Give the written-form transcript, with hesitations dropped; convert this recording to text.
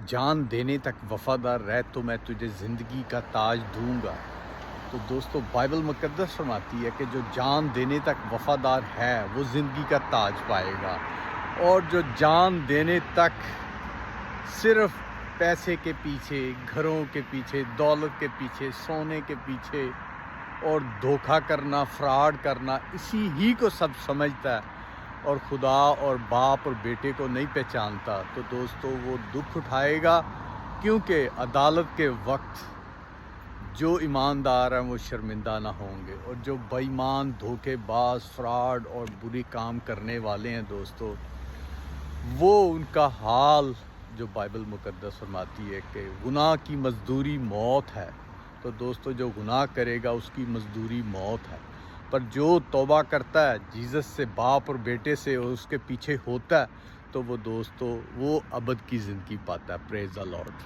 جان دینے تک وفادار رہ تو میں تجھے زندگی کا تاج دوں گا۔ تو دوستو بائبل مقدس فرماتی ہے کہ جو جان دینے تک وفادار ہے وہ زندگی کا تاج پائے گا، اور جو جان دینے تک صرف پیسے کے پیچھے، گھروں کے پیچھے، دولت کے پیچھے، سونے کے پیچھے اور دھوکہ کرنا، فراڈ کرنا، اسی ہی کو سب سمجھتا ہے اور خدا اور باپ اور بیٹے کو نہیں پہچانتا، تو دوستو وہ دکھ اٹھائے گا، کیونکہ عدالت کے وقت جو ایماندار ہیں وہ شرمندہ نہ ہوں گے، اور جو بے ایمان، دھوکے باز، فراڈ اور برے کام کرنے والے ہیں دوستو، وہ ان کا حال جو بائبل مقدس فرماتی ہے کہ گناہ کی مزدوری موت ہے۔ تو دوستو جو گناہ کرے گا اس کی مزدوری موت ہے، پر جو توبہ کرتا ہے جیزس سے، باپ اور بیٹے سے، اور اس کے پیچھے ہوتا ہے، تو وہ دوستو وہ ابد کی زندگی پاتا ہے۔ پریز دی لارڈ۔